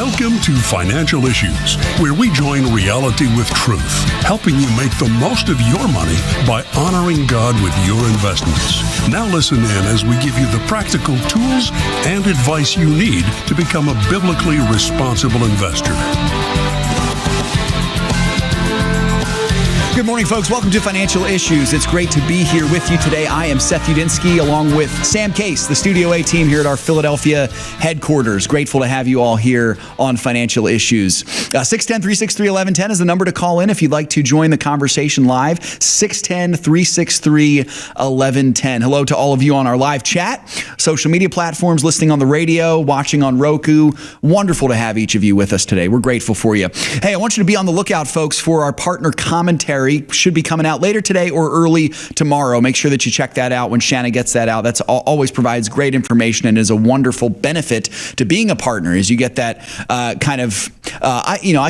Welcome to Financial Issues, where we join reality with truth, helping you make the most of your money by honoring God with your investments. Now listen in as we give you the practical tools and advice you need to become a biblically responsible investor. Good morning, folks. Welcome to Financial Issues. It's great to be here with you today. I am Seth Udinsky, along with Sam Case, the Studio A team here at our Philadelphia headquarters. Grateful to have you all here on Financial Issues. 610-363-1110 is the number to call in if you'd like to join the conversation live. 610-363-1110. Hello to all of you on our live chat, social media platforms, listening on the radio, watching on Roku. Wonderful to have each of you with us today. We're grateful for you. Hey, I want you to be on the lookout, folks, for our partner commentary. Should be coming out later today or early tomorrow. Make sure that you check that out when Shanna gets that out. That's always provides great information and is a wonderful benefit to being a partner, is you get that I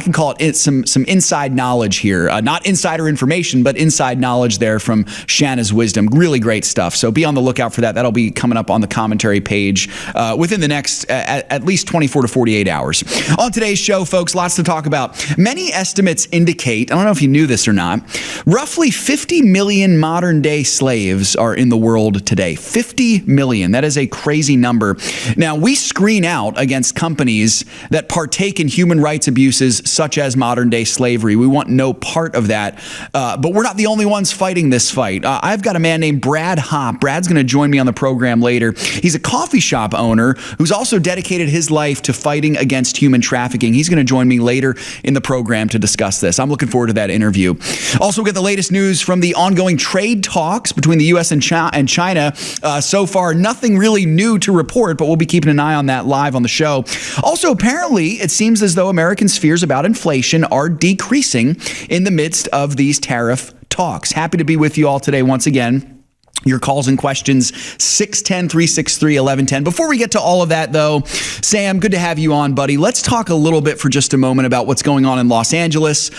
can call it some inside knowledge here. Not insider information, but inside knowledge there from Shanna's wisdom. Really great stuff. So be on the lookout for that. That'll be coming up on the commentary page within the next at least 24 to 48 hours. On today's show, folks, lots to talk about. Many estimates indicate, I don't know if you knew this or not, roughly 50 million modern-day slaves are in the world today. 50 million. That is a crazy number. Now, we screen out against companies that partake in human rights abuses such as modern-day slavery. We want no part of that. But we're not the only ones fighting this fight. I've got a man named Brad Hopp. Brad's going to join me on the program later. He's a coffee shop owner who's also dedicated his life to fighting against human trafficking. He's going to join me later in the program to discuss this. I'm looking forward to that interview. Also, we'll get the latest news from the ongoing trade talks between the U.S. and China. So far, nothing really new to report, but we'll be keeping an eye on that live on the show. Also, apparently, it seems as though Americans' fears about inflation are decreasing in the midst of these tariff talks. Happy to be with you all today once again. Your calls and questions, 610-363-1110. Before we get to all of that, though, Sam, good to have you on, buddy. Let's talk a little bit for just a moment about what's going on in Los Angeles.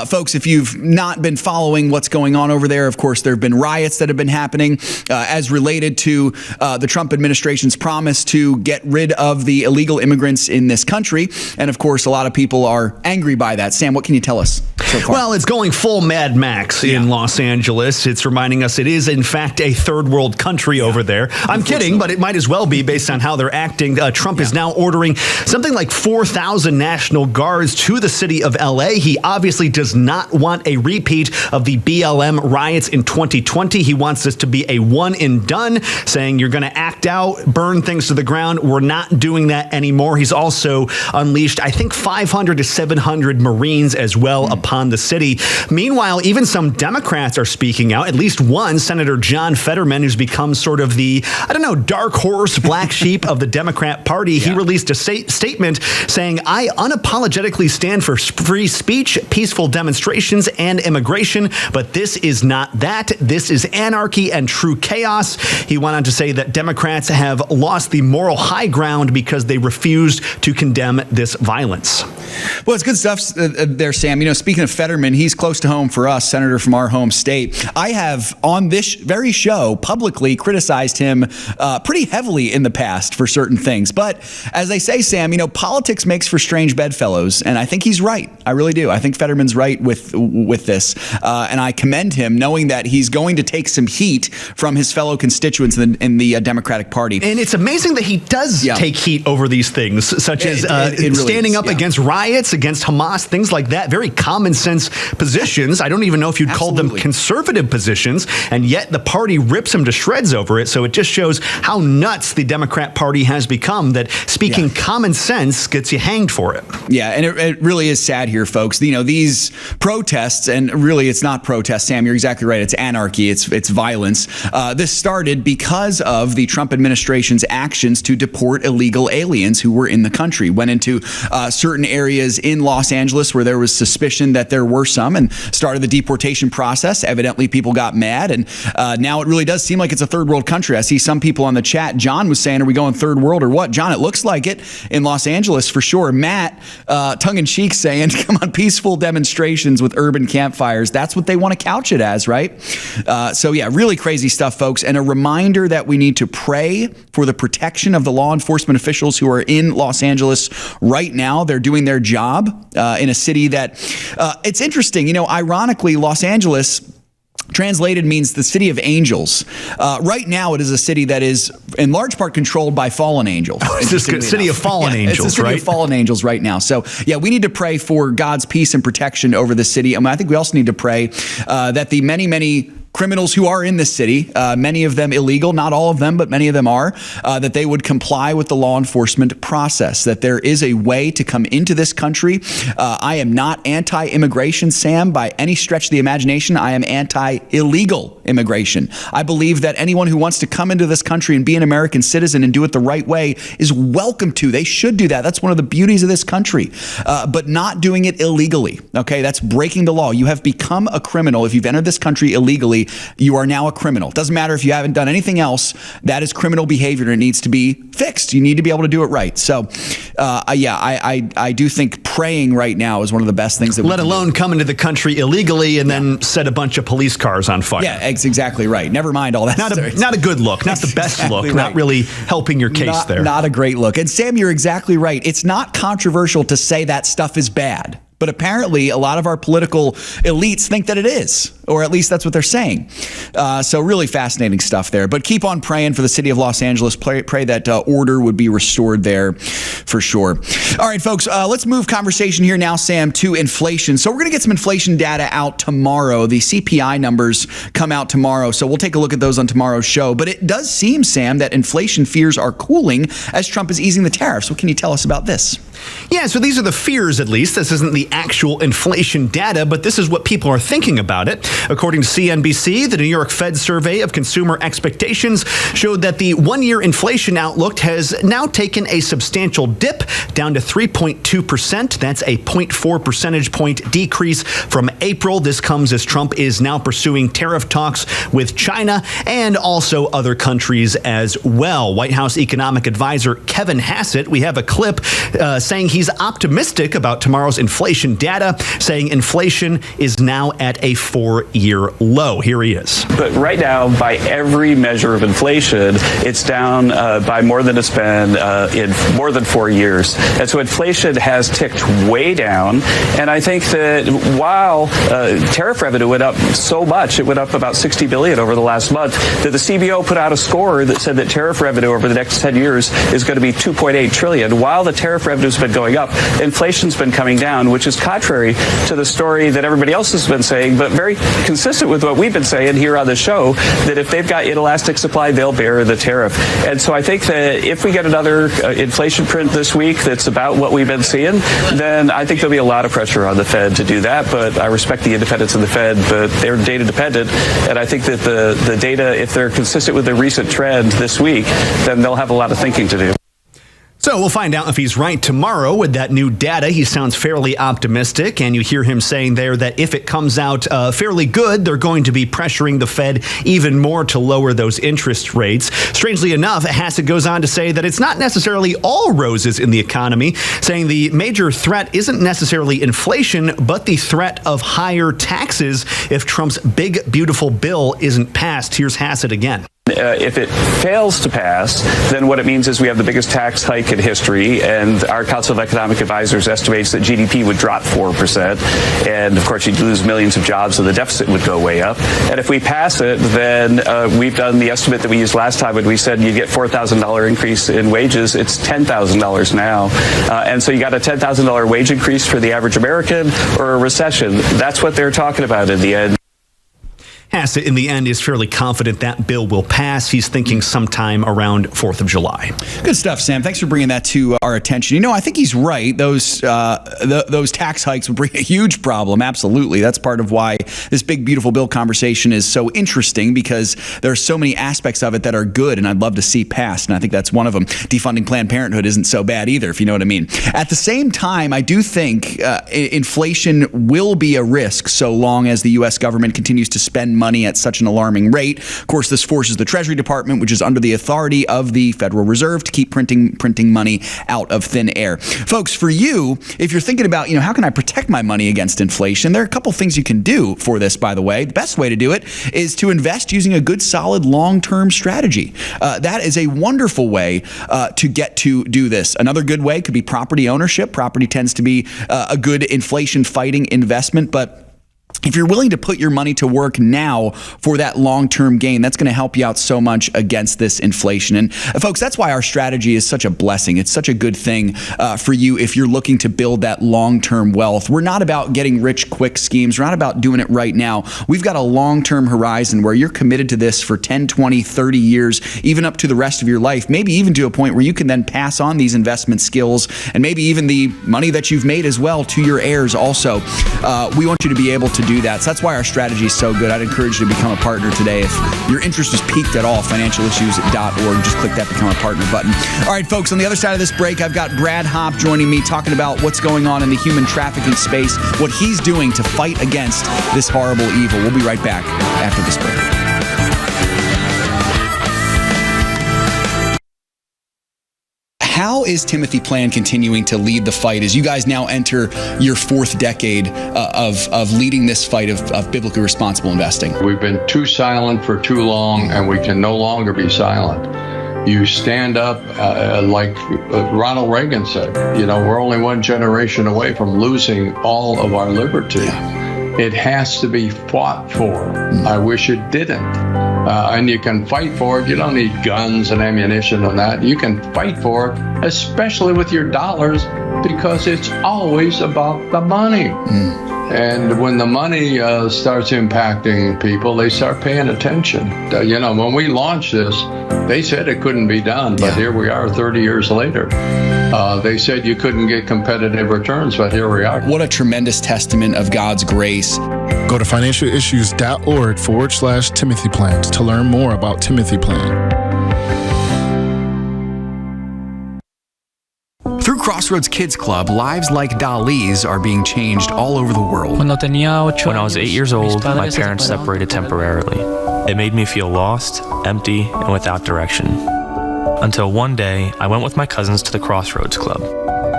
Folks, if you've not been following what's going on over there, of course, there have been riots that have been happening as related to the Trump administration's promise to get rid of the illegal immigrants in this country. And, of course, a lot of people are angry by that. Sam, what can you tell us so far? Well, it's going full Mad Max in Los Angeles. It's reminding us it is, in fact, a third world country over there. I'm kidding, but it might as well be based on how they're acting. Trump is now ordering something like 4,000 National Guards to the city of LA. He obviously does not want a repeat of the BLM riots in 2020. He wants this to be a one and done, saying you're going to act out, burn things to the ground. We're not doing that anymore. He's also unleashed, I think, 500 to 700 Marines as well upon the city. Meanwhile, even some Democrats are speaking out. At least one, Senator John Fetterman, who's become sort of the, dark horse, black sheep of the Democrat Party. He released a statement saying, I unapologetically stand for free speech, peaceful demonstrations, and immigration, but this is not that. This is anarchy and true chaos. He went on to say that Democrats have lost the moral high ground because they refused to condemn this violence. Well, it's good stuff there, Sam. Speaking of Fetterman, he's close to home for us, senator from our home state. I have, on this very show, publicly criticized him pretty heavily in the past for certain things. But as they say, Sam, politics makes for strange bedfellows, and I think he's right. I really do. I think Fetterman's right with this, and I commend him, knowing that he's going to take some heat from his fellow constituents in the Democratic Party. And it's amazing that he does take heat over these things, such as really standing up against riots, against Hamas, things like that. Very common sense positions. I don't even know if you'd call them conservative positions, and yet the party rips him to shreds over it. So it just shows how nuts the Democrat Party has become, that speaking common sense gets you hanged for it. Yeah, and it really is sad here, folks. These protests, and really it's not protests, Sam, you're exactly right. It's anarchy. It's violence. This started because of the Trump administration's actions to deport illegal aliens who were in the country, went into certain areas areas in Los Angeles where there was suspicion that there were some, and started the deportation process. Evidently, people got mad, and now it really does seem like it's a third world country. I see some people on the chat. John was saying, are we going third world or what? John, it looks like it in Los Angeles for sure. Matt, tongue-in-cheek, saying, come on, peaceful demonstrations with urban campfires. That's what they want to couch it as, right? So yeah, really crazy stuff, folks. And a reminder that we need to pray for the protection of the law enforcement officials who are in Los Angeles right now. They're doing their job in a city that, it's interesting, ironically, Los Angeles translated means the city of angels. Right now, it is a city that is in large part controlled by fallen angels. It's a city of fallen angels, it's a city right? of fallen angels right now. So, yeah, we need to pray for God's peace and protection over the city. I think we also need to pray that the many criminals who are in this city, many of them illegal, not all of them, but many of them are, that they would comply with the law enforcement process, that there is a way to come into this country. I am not anti-immigration, Sam, by any stretch of the imagination. I am anti-illegal immigration. I believe that anyone who wants to come into this country and be an American citizen and do it the right way is welcome to. They should do that. That's one of the beauties of this country, but not doing it illegally. Okay, that's breaking the law. You have become a criminal. If you've entered this country illegally, you are now a criminal. It doesn't matter if you haven't done anything else. That is criminal behavior, and it needs to be fixed. You need to be able to do it right. So, I do think praying right now is one of the best things that we can do. Let alone come into the country illegally and then set a bunch of police cars on fire. Yeah, exactly right. Never mind all that. Not a good look. Not the best look. Right. Not really helping your case there. Not a great look. And Sam, you're exactly right. It's not controversial to say that stuff is bad. But apparently, a lot of our political elites think that it is, or at least that's what they're saying. So really fascinating stuff there. But keep on praying for the city of Los Angeles. Pray that order would be restored there for sure. All right, folks, let's move conversation here now, Sam, to inflation. So we're going to get some inflation data out tomorrow. The CPI numbers come out tomorrow, so we'll take a look at those on tomorrow's show. But it does seem, Sam, that inflation fears are cooling as Trump is easing the tariffs. What can you tell us about this? Yeah, so these are the fears, at least. This isn't the actual inflation data, but this is what people are thinking about it. According to CNBC, the New York Fed survey of consumer expectations showed that the one-year inflation outlook has now taken a substantial dip down to 3.2%. That's a 0.4 percentage point decrease from April. This comes as Trump is now pursuing tariff talks with China and also other countries as well. White House economic advisor Kevin Hassett, we have a clip saying he's optimistic about tomorrow's inflation data, saying inflation is now at a 4-year low. Here he is. But right now, by every measure of inflation, it's down by more than it's been in more than 4 years. And so inflation has ticked way down. And I think that while tariff revenue went up so much, it went up about $60 billion over the last month, that the CBO put out a score that said that tariff revenue over the next 10 years is going to be $2.8 trillion. While the tariff revenue's been going up, inflation's been coming down, which is contrary to the story that everybody else has been saying, but very consistent with what we've been saying here on the show, that if they've got inelastic supply, they'll bear the tariff. And so I think that if we get another inflation print this week that's about what we've been seeing, then I think there'll be a lot of pressure on the Fed to do that. But I respect the independence of the Fed, but they're data dependent. And I think that the data, if they're consistent with the recent trend this week, then they'll have a lot of thinking to do. So we'll find out if he's right tomorrow with that new data. He sounds fairly optimistic, and you hear him saying there that if it comes out fairly good, they're going to be pressuring the Fed even more to lower those interest rates. Strangely enough, Hassett goes on to say that it's not necessarily all roses in the economy, saying the major threat isn't necessarily inflation, but the threat of higher taxes if Trump's big, beautiful bill isn't passed. Here's Hassett again. If it fails to pass, then what it means is we have the biggest tax hike in history, and our Council of Economic Advisors estimates that GDP would drop 4%, and of course you'd lose millions of jobs, so the deficit would go way up. And if we pass it, then we've done the estimate that we used last time when we said you get $4,000 increase in wages. It's $10,000 now, and so you got a $10,000 wage increase for the average American or a recession. That's what they're talking about in the end. Hassett, in the end, is fairly confident that bill will pass. He's thinking sometime around 4th of July. Good stuff, Sam. Thanks for bringing that to our attention. You know, I think he's right. Those tax hikes would bring a huge problem. Absolutely. That's part of why this big, beautiful bill conversation is so interesting, because there are so many aspects of it that are good and I'd love to see passed. And I think that's one of them. Defunding Planned Parenthood isn't so bad either, if you know what I mean. At the same time, I do think inflation will be a risk so long as the U.S. government continues to spend money at such an alarming rate. Of course, this forces the Treasury Department, which is under the authority of the Federal Reserve, to keep printing money out of thin air. Folks, for you, if you're thinking about, how can I protect my money against inflation, there are a couple things you can do for this, by the way. The best way to do it is to invest using a good, solid, long-term strategy. That is a wonderful way to get to do this. Another good way could be property ownership. Property tends to be a good inflation-fighting investment, but if you're willing to put your money to work now for that long-term gain, that's going to help you out so much against this inflation. And folks, that's why our strategy is such a blessing. It's such a good thing for you if you're looking to build that long-term wealth. We're not about getting rich quick schemes. We're not about doing it right now. We've got a long-term horizon where you're committed to this for 10, 20, 30 years, even up to the rest of your life, maybe even to a point where you can then pass on these investment skills and maybe even the money that you've made as well to your heirs also. We want you to be able to do that. So that's why our strategy is so good. I'd encourage you to become a partner today. If your interest is piqued at all, financialissues.org. Just click that Become a Partner button. All right, folks, on the other side of this break, I've got Brad Hopp joining me, talking about what's going on in the human trafficking space, what he's doing to fight against this horrible evil. We'll be right back after this break. How is Timothy Plan continuing to lead the fight as you guys now enter your 4th decade of leading this fight of biblically responsible investing? We've been too silent for too long, and we can no longer be silent. You stand up, like Ronald Reagan said, we're only one generation away from losing all of our liberty. Yeah. It has to be fought for. I wish it didn't. And you can fight for it. You don't need guns and ammunition and that. You can fight for it, especially with your dollars, because it's always about the money. And when the money starts impacting people, they start paying attention. When we launched this, they said it couldn't be done, but here we are 30 years later. They said you couldn't get competitive returns, but here we are. What a tremendous testament of God's grace. Go to financialissues.org/Timothy Plans to learn more about Timothy Plan. Through Crossroads Kids Club, lives like Dali's are being changed all over the world. When I was 8 years old, my parents separated temporarily. It made me feel lost, empty, and without direction. Until one day, I went with my cousins to the Crossroads Club.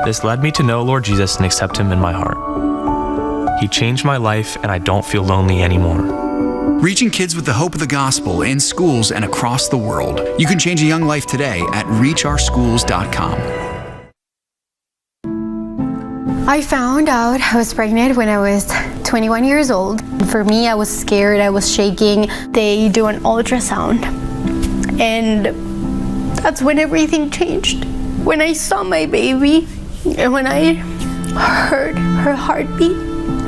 This led me to know Lord Jesus and accept Him in my heart. He changed my life, and I don't feel lonely anymore. Reaching kids with the hope of the gospel in schools and across the world. You can change a young life today at reachourschools.com. I found out I was pregnant when I was 21 years old. For me, I was scared, I was shaking. They do an ultrasound, and that's when everything changed. When I saw my baby and when I heard her heartbeat,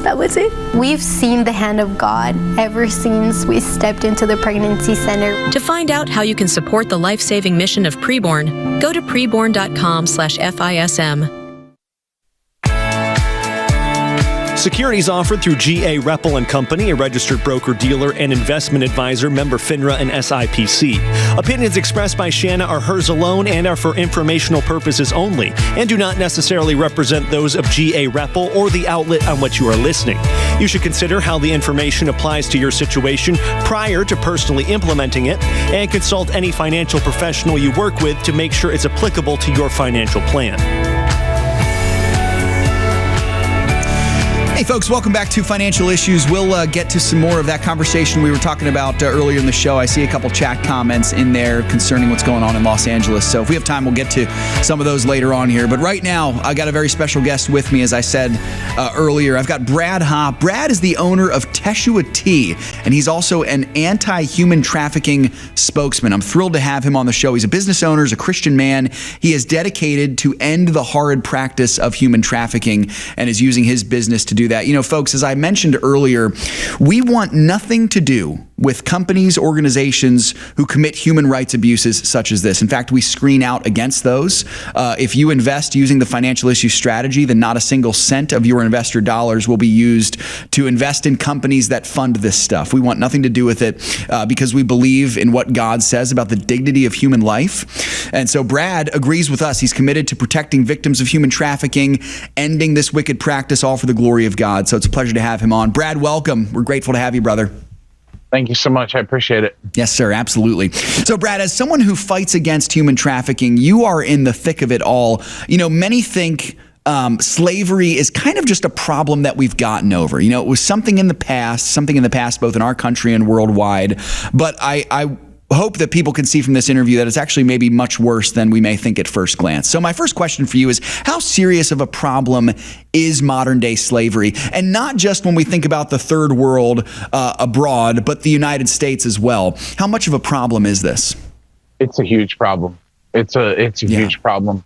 that was it. We've seen the hand of God ever since we stepped into the pregnancy center. To find out how you can support the life-saving mission of Preborn, go to preborn.com/FISM. Securities offered through G.A. Reppel & Company, a registered broker-dealer and investment advisor, member FINRA and SIPC. Opinions expressed by Shanna are hers alone and are for informational purposes only, and do not necessarily represent those of G.A. Reppel or the outlet on which you are listening. You should consider how the information applies to your situation prior to personally implementing it, and consult any financial professional you work with to make sure it's applicable to your financial plan. Hey folks, welcome back to Financial Issues. We'll get to some more of that conversation we were talking about earlier in the show. I see a couple chat comments in there concerning what's going on in Los Angeles. So if we have time, we'll get to some of those later on here. But right now, I got a very special guest with me, as I said earlier. I've got Brad Hopp. Brad is the owner of Teshua Tea, and he's also an anti-human trafficking spokesman. I'm thrilled to have him on the show. He's a business owner, he's a Christian man. He is dedicated to end the horrid practice of human trafficking and is using his business to do that. You know, folks, as I mentioned earlier, we want nothing to do with companies, organizations who commit human rights abuses such as this. In fact, we screen out against those. If you invest using the financial issue strategy, then not a single cent of your investor dollars will be used to invest in companies that fund this stuff. We want nothing to do with it because we believe in what God says about the dignity of human life. And so Brad agrees with us. He's committed to protecting victims of human trafficking, ending this wicked practice, all for the glory of God. So it's a pleasure to have him on. Brad, welcome. We're grateful to have you, brother. Thank you so much. I appreciate it. Yes, sir. Absolutely. So, Brad, as someone who fights against human trafficking, you are in the thick of it all. You know, many think slavery is kind of just a problem that we've gotten over. You know, it was something in the past, both in our country and worldwide. But I hope that people can see from this interview that it's actually maybe much worse than we may think at first glance. So my first question for you is, how serious of a problem is modern day slavery? And not just when we think about the third world abroad, but the United States as well. How much of a problem is this? It's a huge problem. It's a huge problem.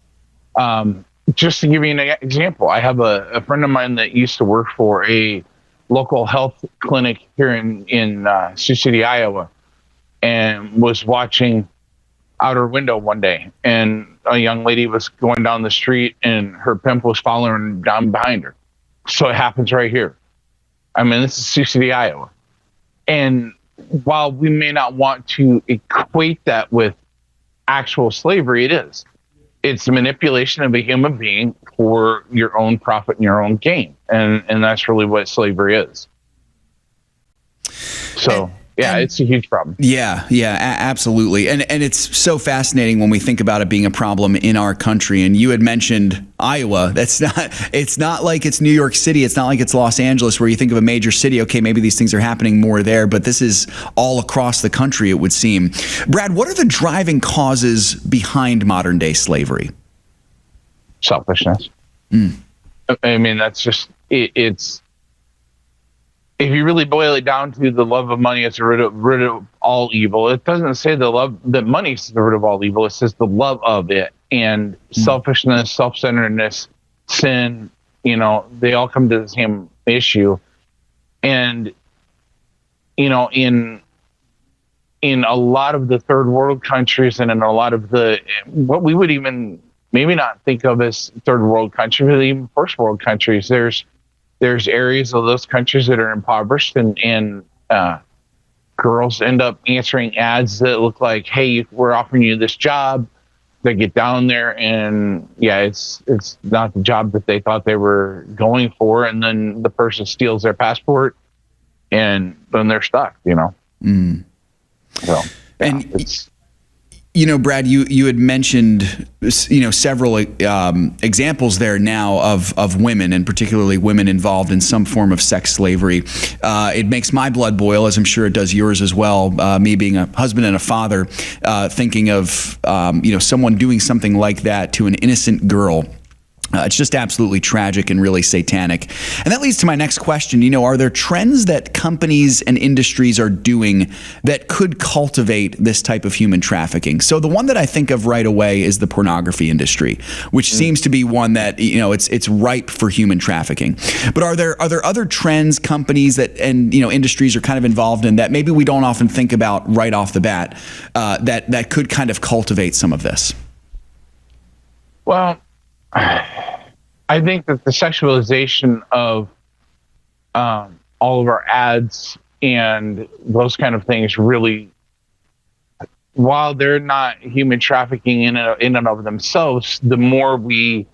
Just to give you an example, I have a friend of mine that used to work for a local health clinic here in Sioux City, Iowa, and was watching out her window one day, and a young lady was going down the street and her pimp was following down behind her. So it happens right here. I mean, this is Sioux City, Iowa. And while we may not want to equate that with actual slavery, it is. It's the manipulation of a human being for your own profit and your own gain. And that's really what slavery is. So... yeah, it's a huge problem. Yeah, absolutely. And it's so fascinating when we think about it being a problem in our country. And you had mentioned Iowa. It's not like it's New York City. It's not like it's Los Angeles where you think of a major city. Okay, maybe these things are happening more there, but this is all across the country, it would seem. Brad, what are the driving causes behind modern day slavery? Selfishness. I mean, that's just, it's, if you really boil it down to the love of money is the root of all evil. It doesn't say that money is the root of all evil. It says the love of it, and selfishness, self-centeredness, sin, you know, they all come to the same issue. And, you know, in a lot of the third world countries and in a lot of what we would even maybe not think of as third world countries, but even first world countries, there's areas of those countries that are impoverished, and girls end up answering ads that look like, hey, we're offering you this job. They get down there and it's not the job that they thought they were going for. And then the person steals their passport and then they're stuck, you know? So, and you know, Brad, you had mentioned, you know, several examples there now of women, and particularly women involved in some form of sex slavery. It makes my blood boil, as I'm sure it does yours as well. Me being a husband and a father, thinking of you know, someone doing something like that to an innocent girl. It's just absolutely tragic and really satanic. And that leads to my next question. You know, are there trends that companies and industries are doing that could cultivate this type of human trafficking? So the one that I think of right away is the pornography industry, which seems to be one that, you know, it's ripe for human trafficking. But are there other trends, companies and you know, industries are kind of involved in that maybe we don't often think about right off the bat that could kind of cultivate some of this? Well, I think that the sexualization of all of our ads and those kind of things really, while they're not human trafficking in and of themselves, the more we,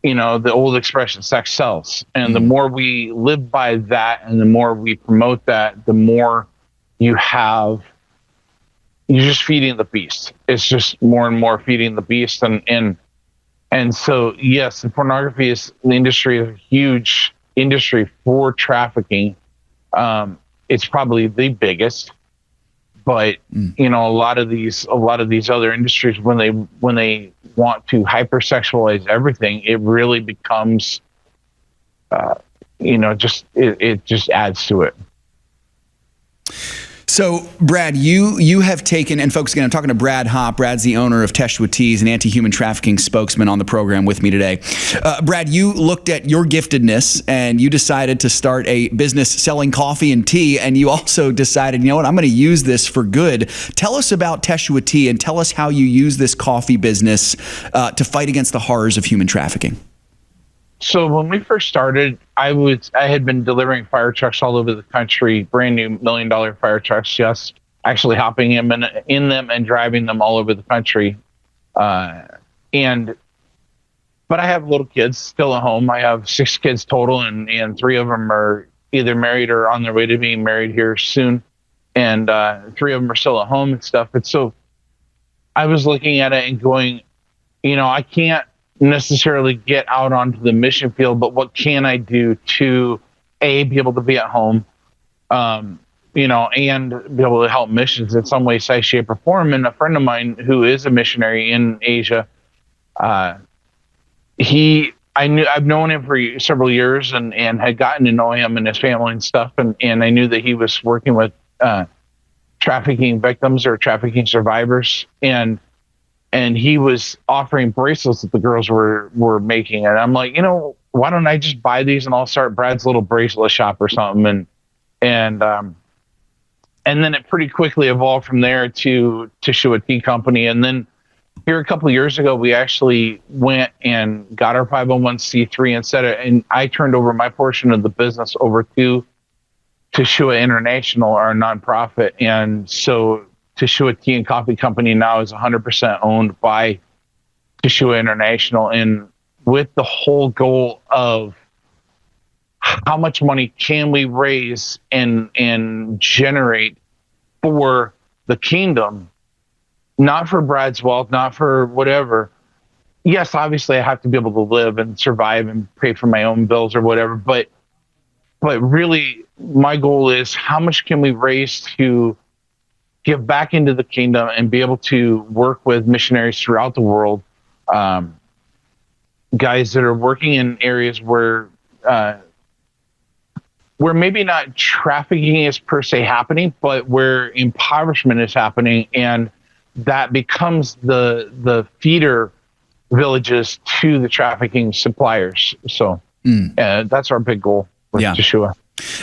you know, the old expression, sex sells. And the more we live by that and the more we promote that, the more you're just feeding the beast. It's just more and more feeding the beast. And so, yes, the pornography industry is a huge industry for trafficking. It's probably the biggest, but you know, a lot of these other industries, when they want to hypersexualize everything, it really becomes, you know, it just adds to it. So, Brad, you have taken, and folks, again, I'm talking to Brad Hopp. Brad's the owner of Teshua Tea, an anti-human trafficking spokesman on the program with me today. Brad, you looked at your giftedness and you decided to start a business selling coffee and tea, and you also decided, you know what, I'm going to use this for good. Tell us about Teshua Tea and tell us how you use this coffee business to fight against the horrors of human trafficking. So when we first started, I had been delivering fire trucks all over the country, brand new $1 million fire trucks, just actually hopping in them and driving them all over the country. But I have little kids still at home. I have 6 kids total, and 3 of them are either married or on their way to being married here soon. And 3 of them are still at home and stuff. And so I was looking at it and going, I can't necessarily get out onto the mission field, but what can I do to be able to be at home, and be able to help missions in some way, size, shape, or form. And a friend of mine who is a missionary in Asia, I've known him for several years and had gotten to know him and his family and stuff, and I knew that he was working with trafficking victims or trafficking survivors, and he was offering bracelets that the girls were making. And I'm like, why don't I just buy these and I'll start Brad's little bracelet shop or something. And then it pretty quickly evolved from there to Teshua Tea Company. And then here a couple of years ago, we actually went and got our 501c3 and I turned over my portion of the business over to Teshua International, our nonprofit. And so Teshua Tea and Coffee Company now is 100% owned by Teshua International, and with the whole goal of how much money can we raise and generate for the kingdom, not for Brad's wealth, not for whatever. Yes, obviously I have to be able to live and survive and pay for my own bills or whatever, but really my goal is how much can we raise to give back into the kingdom and be able to work with missionaries throughout the world, guys that are working in areas where maybe not trafficking is per se happening, but where impoverishment is happening, and that becomes the feeder villages to the trafficking suppliers. So that's our big goal with Teshua.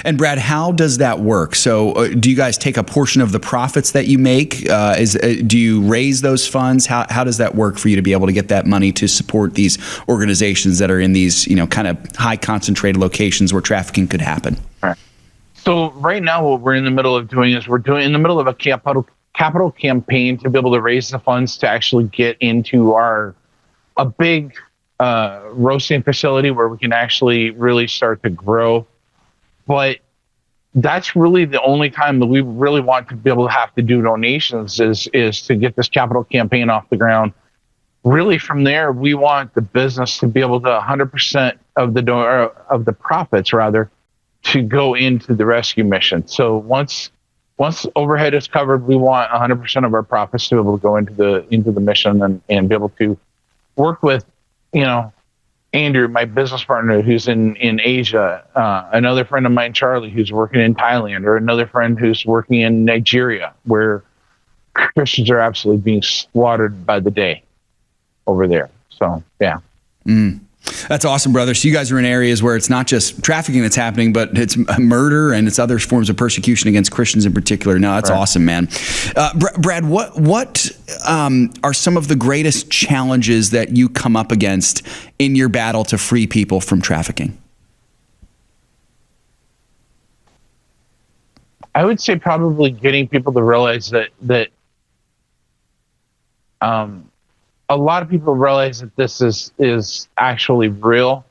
And Brad, how does that work? So do you guys take a portion of the profits that you make? Do you raise those funds? How does that work for you to be able to get that money to support these organizations that are in these, kind of high concentrated locations where trafficking could happen? All right. So right now what we're in the middle of doing is we're in the middle of a capital campaign to be able to raise the funds to actually get into a big roasting facility where we can actually really start to grow. But that's really the only time that we really want to be able to have to do donations is to get this capital campaign off the ground. Really, from there, we want the business to be able to 100% of the profits rather to go into the rescue mission. So once overhead is covered, we want 100% of our profits to be able to go into the mission and be able to work with, Andrew, my business partner, who's in Asia, another friend of mine, Charlie, who's working in Thailand, or another friend who's working in Nigeria, where Christians are absolutely being slaughtered by the day over there. So, yeah. That's awesome, brother. So you guys are in areas where it's not just trafficking that's happening, but it's murder and it's other forms of persecution against Christians in particular. No, that's awesome, man. Brad, what are some of the greatest challenges that you come up against in your battle to free people from trafficking? I would say probably getting people to realize that a lot of people realize that this is actually real,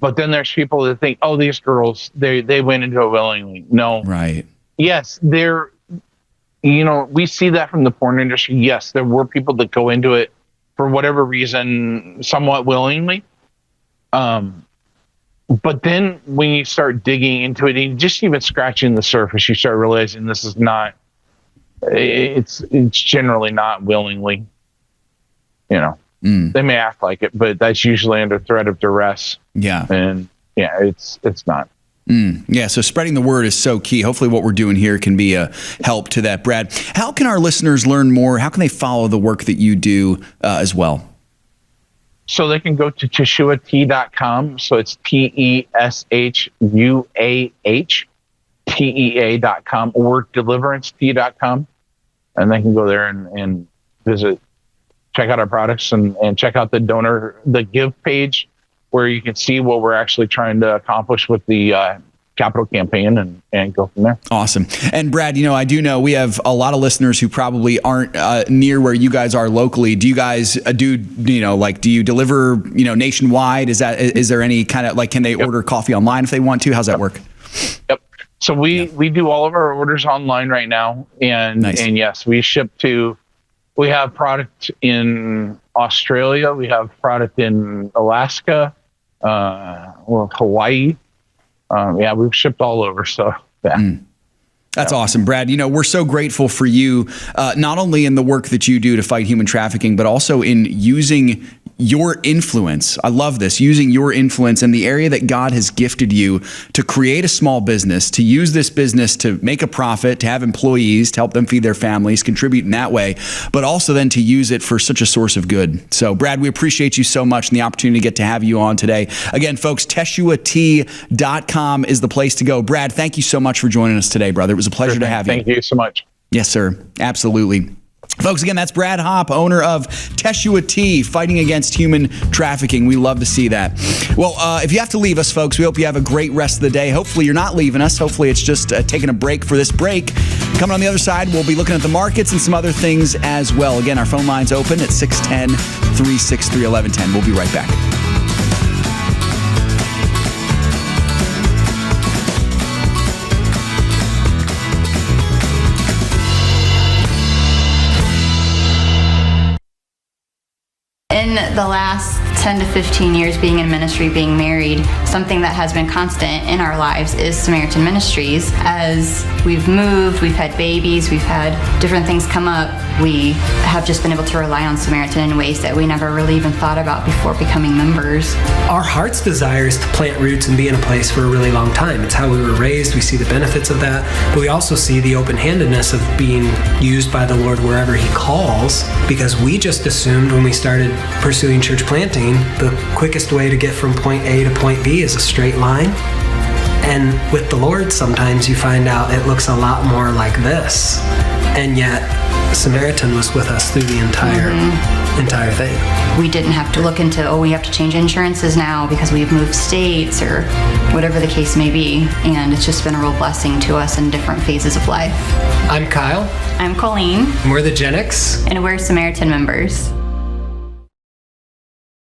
but then there's people that think, oh, these girls, they went into it willingly. No. Right. Yes, we see that from the porn industry. Yes, there were people that go into it for whatever reason, somewhat willingly. But then when you start digging into it, and just even scratching the surface, you start realizing this is not, it's generally not willingly. They may act like it, but that's usually under threat of duress. Yeah. And it's not. Yeah, so spreading the word is so key. Hopefully what we're doing here can be a help to that. Brad, how can our listeners learn more? How can they follow the work that you do as well? So they can go to teshuatea.com. So it's TESHUAHTEA.com or deliverancetea.com. And they can go there and visit, check out our products and check out the give page where you can see what we're actually trying to accomplish with the capital campaign and go from there. Awesome. And Brad, I do know we have a lot of listeners who probably aren't near where you guys are locally. Do you guys do you deliver, nationwide? Is there any kind of can they order coffee online if they want to? How's that work? Yep. So we do all of our orders online right now. And, nice. And yes, we have product in Australia. We have product in Alaska, Hawaii. We've shipped all over. So, yeah. That's awesome, Brad. We're so grateful for you, not only in the work that you do to fight human trafficking, but also in using your influence. I love this, using your influence in the area that God has gifted you to create a small business, to use this business to make a profit, to have employees, to help them feed their families, contribute in that way, but also then to use it for such a source of good. So, Brad, we appreciate you so much and the opportunity to get to have you on today. Again, folks, teshuatea.com is the place to go. Brad, thank you so much for joining us today, brother. It was a pleasure to have you. Thank you so much. Yes, sir. Absolutely. Folks, again, that's Brad Hopp, owner of Teshua Tea, fighting against human trafficking. We love to see that. Well, if you have to leave us, folks, we hope you have a great rest of the day. Hopefully you're not leaving us. Hopefully it's just taking a break for this break. Coming on the other side, we'll be looking at the markets and some other things as well. Again, our phone line's open at 610-363-1110. We'll be right back. In the last 10 to 15 years being in ministry, being married, something that has been constant in our lives is Samaritan Ministries. As we've moved, we've had babies, we've had different things come up, we have just been able to rely on Samaritan in ways that we never really even thought about before becoming members. Our heart's desire is to plant roots and be in a place for a really long time. It's how we were raised. We see the benefits of that, but we also see the open-handedness of being used by the Lord wherever He calls, because we just assumed when we started pursuing church planting, the quickest way to get from point A to point B is a straight line. And with the Lord, sometimes you find out it looks a lot more like this. And yet, Samaritan was with us through the entire thing. We didn't have to look into, we have to change insurances now because we've moved states or whatever the case may be. And it's just been a real blessing to us in different phases of life. I'm Kyle. I'm Colleen. And we're the Gen X. And we're Samaritan members.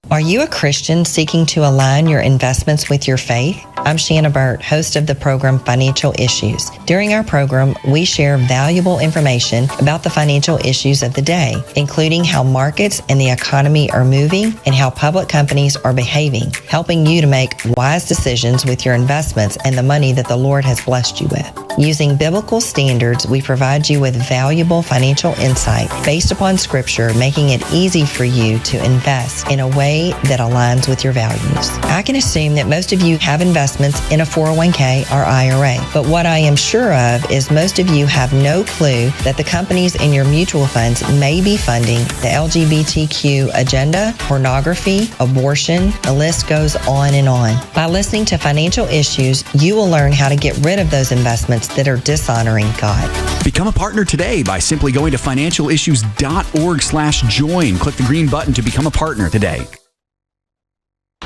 Are you a Christian seeking to align your investments with your faith? I'm Shanna Burt, host of the program Financial Issues. During our program, we share valuable information about the financial issues of the day, including how markets and the economy are moving and how public companies are behaving, helping you to make wise decisions with your investments and the money that the Lord has blessed you with. Using biblical standards, we provide you with valuable financial insight based upon Scripture, making it easy for you to invest in a way that aligns with your values. I can assume that most of you have investments in a 401k or IRA, but what I am sure of is most of you have no clue that the companies in your mutual funds may be funding the LGBTQ agenda, pornography, abortion, the list goes on and on. By listening to Financial Issues, you will learn how to get rid of those investments that are dishonoring God. Become a partner today by simply going to financialissues.org/join. Click the green button to become a partner today.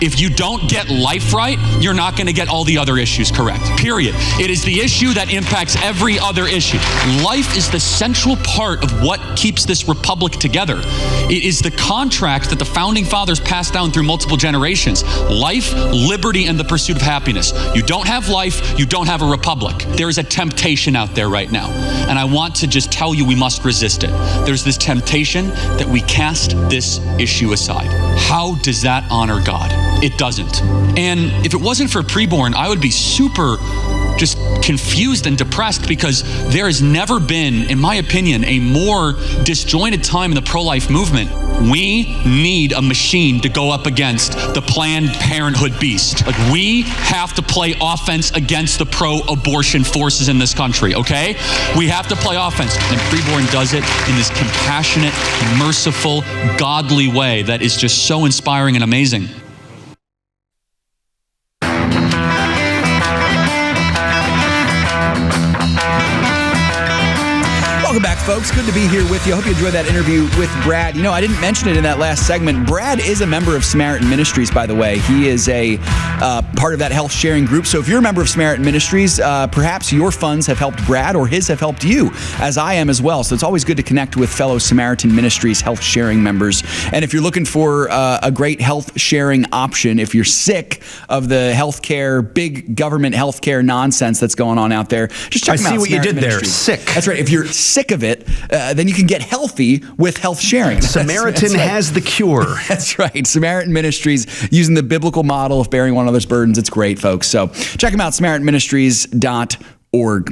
If you don't get life right, you're not going to get all the other issues correct, period. It is the issue that impacts every other issue. Life is the central part of what keeps this republic together. It is the contract that the founding fathers passed down through multiple generations. Life, liberty, and the pursuit of happiness. You don't have life, you don't have a republic. There is a temptation out there right now, and I want to just tell you we must resist it. There's this temptation that we cast this issue aside. How does that honor God? It doesn't. And if it wasn't for preborn, I would be super just confused and depressed because there has never been, in my opinion, a more disjointed time in the pro-life movement. We need a machine to go up against the Planned Parenthood beast. Like, we have to play offense against the pro-abortion forces in this country, okay? We have to play offense. And Preborn does it in this compassionate, merciful, godly way that is just so inspiring and amazing. Welcome back, folks. Good to be here with you. I hope you enjoyed that interview with Brad. You know, I didn't mention it in that last segment. Brad is a member of Samaritan Ministries, by the way. He is a part of that health sharing group. So if you're a member of Samaritan Ministries, perhaps your funds have helped Brad or his have helped you, as I am as well. So it's always good to connect with fellow Samaritan Ministries health sharing members. And if you're looking for a great health sharing option, if you're sick of the healthcare, big government healthcare nonsense that's going on out there, just check them out. I see what you did there. Ministries. Sick. That's right. If you're sick of it, then you can get healthy with health sharing. Samaritan has the cure. That's right. Samaritan Ministries, using the biblical model of bearing one another's burdens. It's great, folks. So check them out, SamaritanMinistries.org.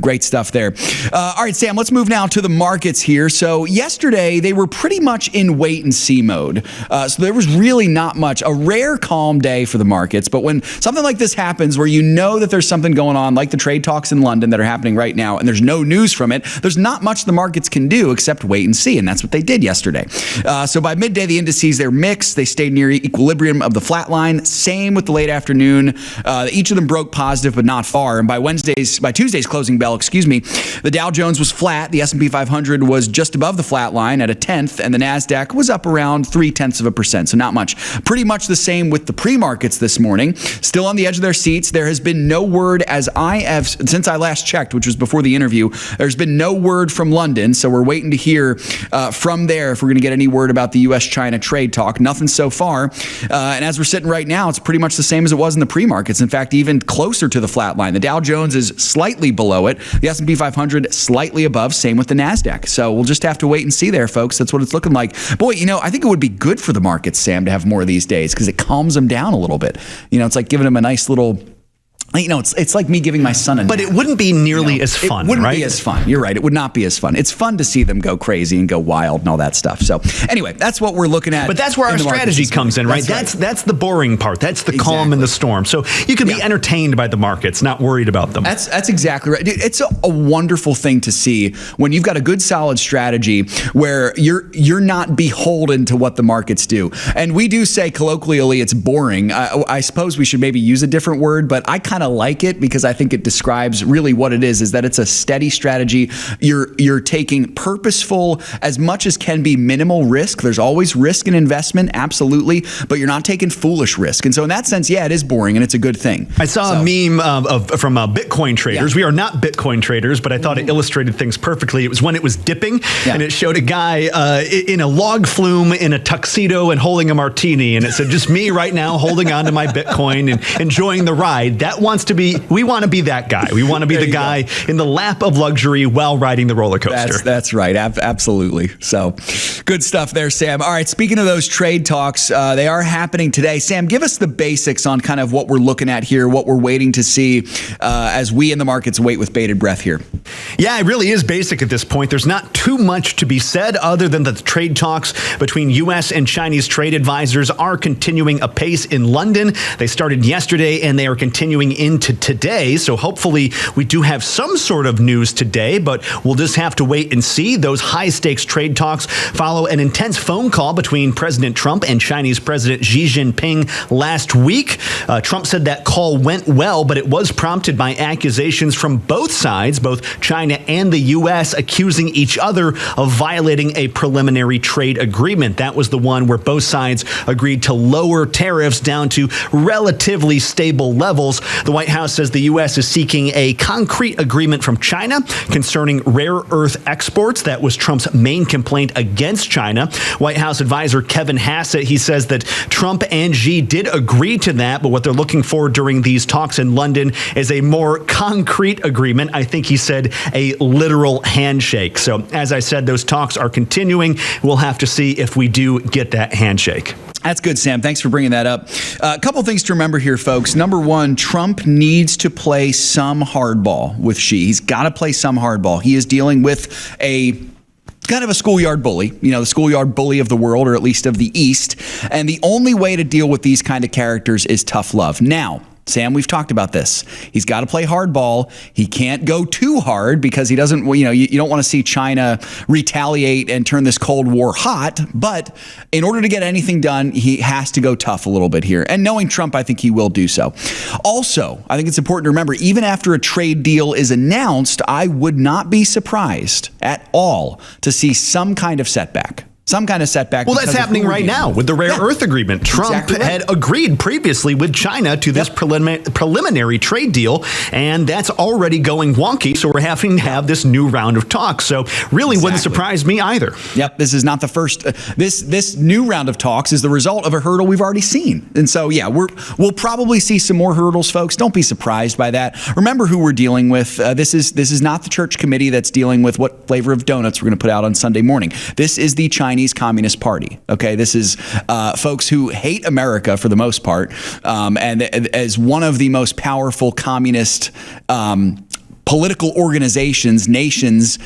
Great stuff there. All right, Sam, let's move now to the markets here. So yesterday, they were pretty much in wait-and-see mode. So there was really not much. A rare calm day for the markets. But when something like this happens, where you know that there's something going on, like the trade talks in London that are happening right now, and there's no news from it, there's not much the markets can do except wait and see. And that's what they did yesterday. So by midday, the indices, they're mixed. They stayed near equilibrium of the flat line. Same with the late afternoon. Each of them broke positive, but not far. And by Tuesday's closing bell, the Dow Jones was flat. The S&P 500 was just above the flat line at 1/10, and the NASDAQ was up around 0.3%. So not much. Pretty much the same with the pre-markets this morning. Still on the edge of their seats. There has been no word, since I last checked, which was before the interview, there's been no word from London. So we're waiting to hear from there if we're going to get any word about the U.S.-China trade talk. Nothing so far. And as we're sitting right now, it's pretty much the same as it was in the pre-markets. In fact, even closer to the flat line. The Dow Jones is slightly below it. The S&P 500 slightly above, same with the NASDAQ. So we'll just have to wait and see there, folks. That's what it's looking like. Boy, you know, I think it would be good for the markets, Sam, to have more of these days because it calms them down a little bit. You know, it's like giving them a nice little... You know, it's like me giving my son a nap. But it wouldn't be nearly as fun, It wouldn't right? be as fun. You're right. It would not be as fun. It's fun to see them go crazy and go wild and all that stuff. So anyway, that's what we're looking at. But that's where our strategy comes in, right? That's the boring part. That's the calm in the storm. So you can be entertained by the markets, not worried about them. That's exactly right. Dude, it's a wonderful thing to see when you've got a good, solid strategy where you're not beholden to what the markets do. And we do say colloquially it's boring. I suppose we should maybe use a different word, but I kind of like it because I think it describes really what it is that it's a steady strategy. You're taking purposeful, as much as can be, minimal risk. There's always risk in investment, absolutely, but you're not taking foolish risk. And so in that sense, yeah, it is boring and it's a good thing. I saw a meme from Bitcoin traders. Yeah. We are not Bitcoin traders, but I thought it illustrated things perfectly. It was when it was dipping, and it showed a guy in a log flume in a tuxedo and holding a martini, and it said, just me right now holding on to my Bitcoin and enjoying the ride. We want to be that guy. We want to be the guy in the lap of luxury while riding the roller coaster. That's right. Absolutely. So good stuff there, Sam. All right. Speaking of those trade talks, they are happening today. Sam, give us the basics on kind of what we're looking at here, what we're waiting to see as we in the markets wait with bated breath here. Yeah, it really is basic at this point. There's not too much to be said other than that the trade talks between U.S. and Chinese trade advisors are continuing apace in London. They started yesterday and they are continuing into today. So hopefully we do have some sort of news today, but we'll just have to wait and see. Those high stakes trade talks follow an intense phone call between President Trump and Chinese President Xi Jinping last week. Trump said that call went well, but it was prompted by accusations from both sides, both China and the U.S., accusing each other of violating a preliminary trade agreement. That was the one where both sides agreed to lower tariffs down to relatively stable levels. The White House says the U.S. is seeking a concrete agreement from China concerning rare earth exports. That was Trump's main complaint against China. White House advisor Kevin Hassett, he says that Trump and Xi did agree to that, but what they're looking for during these talks in London is a more concrete agreement. I think he said a literal handshake. So as I said, those talks are continuing. We'll have to see if we do get that handshake. That's good, Sam. Thanks for bringing that up. A couple things to remember here, folks. Number one, Trump needs to play some hardball with Xi. He's got to play some hardball. He is dealing with a kind of a schoolyard bully, the schoolyard bully of the world, or at least of the East. And the only way to deal with these kind of characters is tough love. Now, Sam, we've talked about this. He's got to play hardball. He can't go too hard because he doesn't, you don't want to see China retaliate and turn this Cold War hot. But in order to get anything done, he has to go tough a little bit here. And knowing Trump, I think he will do so. Also, I think it's important to remember, even after a trade deal is announced, I would not be surprised at all to see some kind of setback. Some kind of setback. Well, that's happening right now with the rare earth agreement. Trump had agreed previously with China to this preliminary trade deal, and that's already going wonky. So we're having to have this new round of talks. So really wouldn't surprise me either. Yep, this is not the first. This new round of talks is the result of a hurdle we've already seen. And so, yeah, we'll probably see some more hurdles, folks. Don't be surprised by that. Remember who we're dealing with. This is not the church committee that's dealing with what flavor of donuts we're going to put out on Sunday morning. This is the Chinese Communist Party. Okay, this is folks who hate America for the most part, and as one of the most powerful communist political organizations, nations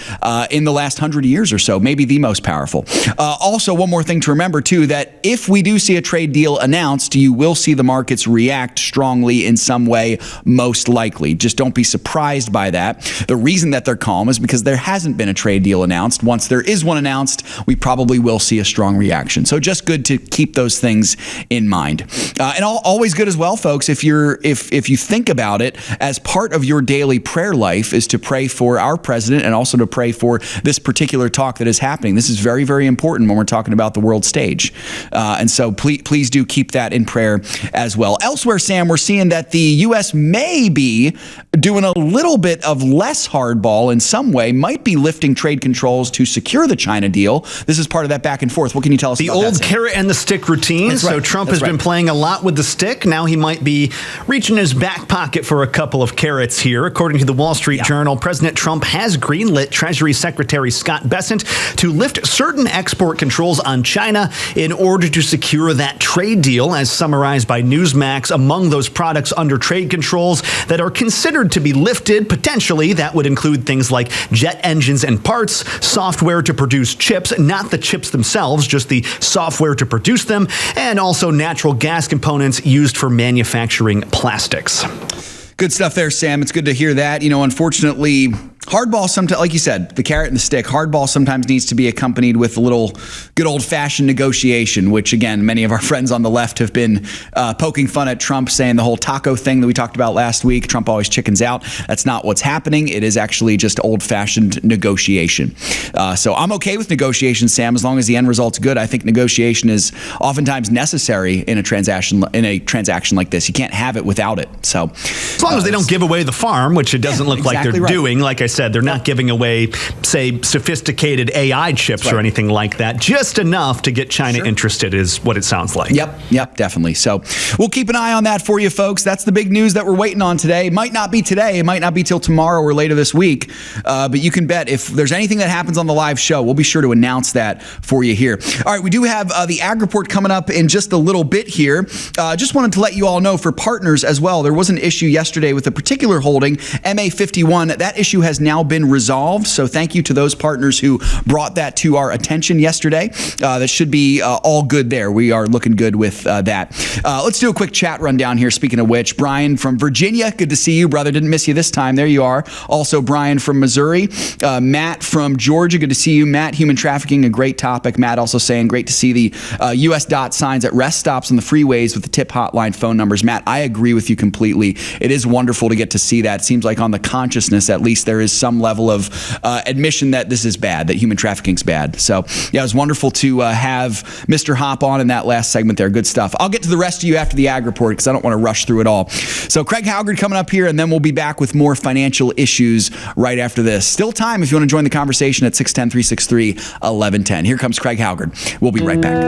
in the last 100 years or so, maybe the most powerful. Also, one more thing to remember, too, that if we do see a trade deal announced, you will see the markets react strongly in some way, most likely. Just don't be surprised by that. The reason that they're calm is because there hasn't been a trade deal announced. Once there is one announced, we probably will see a strong reaction. So just good to keep those things in mind. And always good as well, folks, if you think about it, as part of your daily prayer life, is to pray for our president and also to pray for this particular talk that is happening. This is very, very important when we're talking about the world stage. And so please do keep that in prayer as well. Elsewhere, Sam, we're seeing that the U.S. may be doing a little bit of less hardball in some way, might be lifting trade controls to secure the China deal. This is part of that back and forth. What can you tell us about that? The old carrot and the stick routine. That's right. So Trump has been playing a lot with the stick. Now he might be reaching his back pocket for a couple of carrots here. According to the Wall Street Journal, President Trump has greenlit Treasury Secretary Scott Bessent to lift certain export controls on China in order to secure that trade deal, as summarized by Newsmax. Among those products under trade controls that are considered to be lifted, potentially, that would include things like jet engines and parts, software to produce chips, not the chips themselves, just the software to produce them, and also natural gas components used for manufacturing plastics. Good stuff there, Sam. It's good to hear that. Unfortunately, hardball sometimes, like you said, the carrot and the stick, hardball sometimes needs to be accompanied with a little good old-fashioned negotiation, which, again, many of our friends on the left have been poking fun at Trump, saying the whole taco thing that we talked about last week, Trump always chickens out. That's not what's happening. It is actually just old-fashioned negotiation. So I'm okay with negotiation, Sam, as long as the end result's good. I think negotiation is oftentimes necessary in a transaction like this. You can't have it without it. So as long as they don't give away the farm, which it doesn't look like they're doing. Like I said, they're not giving away, say, sophisticated AI chips or anything like that. Just enough to get China interested is what it sounds like. Yep, definitely. So we'll keep an eye on that for you, folks. That's the big news that we're waiting on today. It might not be today. It might not be till tomorrow or later this week. But you can bet if there's anything that happens on the live show, we'll be sure to announce that for you here. All right, we do have the Ag Report coming up in just a little bit here. Just wanted to let you all know, for partners as well, there was an issue yesterday with a particular holding, MA51. That issue has now been resolved. So thank you to those partners who brought that to our attention yesterday. That should be all good there. We are looking good with that. Let's do a quick chat rundown here. Speaking of which, Brian from Virginia, good to see you, brother. Didn't miss you this time. There you are. Also, Brian from Missouri. Matt from Georgia, good to see you. Matt, human trafficking, a great topic. Matt also saying, great to see the U.S. dot signs at rest stops on the freeways with the tip hotline phone numbers. Matt, I agree with you completely. It is wonderful to get to see that. It seems like on the consciousness, at least, there is some level of admission that this is bad, that human trafficking's bad. So, yeah, it was wonderful to have Mr. Hopp on in that last segment there. Good stuff. I'll get to the rest of you after the Ag Report because I don't want to rush through it all. So, Craig Haugaard coming up here, and then we'll be back with more financial issues right after this. Still time if you want to join the conversation at 610-363-1110. Here comes Craig Haugaard. We'll be right back.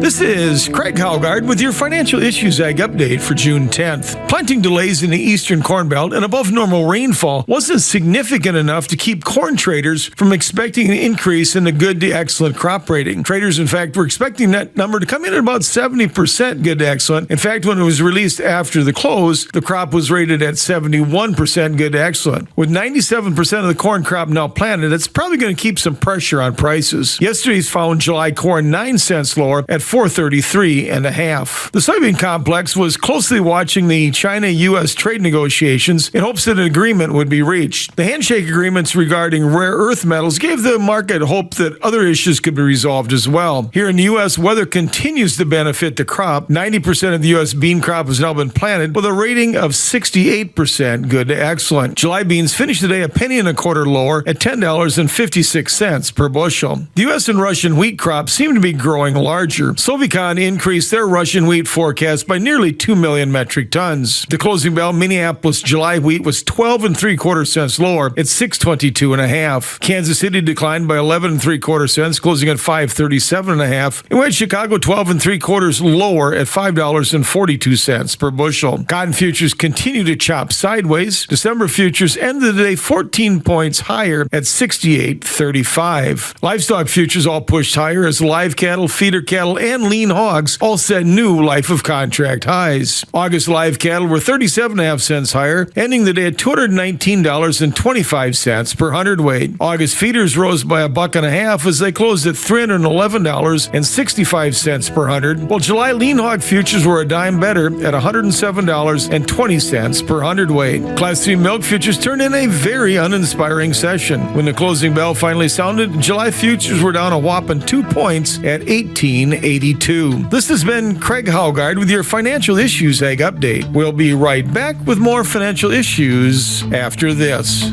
This is Craig Haugaard with your Financial Issues Ag Update for June 10th. Planting delays in the eastern Corn Belt and above normal rainfall wasn't significant enough to keep corn traders from expecting an increase in the good to excellent crop rating. Traders, in fact, were expecting that number to come in at about 70% good to excellent. In fact, when it was released after the close, the crop was rated at 71% good to excellent. With 97% of the corn crop now planted, it's probably going to keep some pressure on prices. Yesterday's found July corn 9 cents lower at $4.33.5. The soybean complex was closely watching the China-U.S. trade negotiations in hopes that an agreement would be reached. The handshake agreements regarding rare earth metals gave the market hope that other issues could be resolved as well. Here in the U.S., weather continues to benefit the crop. 90% of the U.S. bean crop has now been planted with a rating of 68% good to excellent. July beans finished today a penny and a quarter lower at $10.56 per bushel. The U.S. and Russian wheat crops seem to be growing larger. Sovicon increased their Russian wheat forecast by nearly 2 million metric tons. The closing bell, Minneapolis July wheat was 12 3/4 cents lower at $6.22.5. Kansas City declined by 11 3/4 cents, closing at $5.37.5. And we had Chicago 12 3/4 lower at $5.42 per bushel. Cotton futures continue to chop sideways. December futures ended the day 14 points higher at 68.35. Livestock futures all pushed higher as live cattle, feeder cattle, and lean hogs all set new life of contract highs. August live cattle were 37.5 cents higher, ending the day at $219.25 per hundredweight. August feeders rose by $1.50 as they closed at $311.65 per hundred, while July lean hog futures were a dime better at $107.20 per hundredweight. Class 3 milk futures turned in a very uninspiring session. When the closing bell finally sounded, July futures were down a whopping 2 points at $18.82. This has been Craig Haugaard with your Financial Issues Ag Update. We'll be right back with more financial issues after this.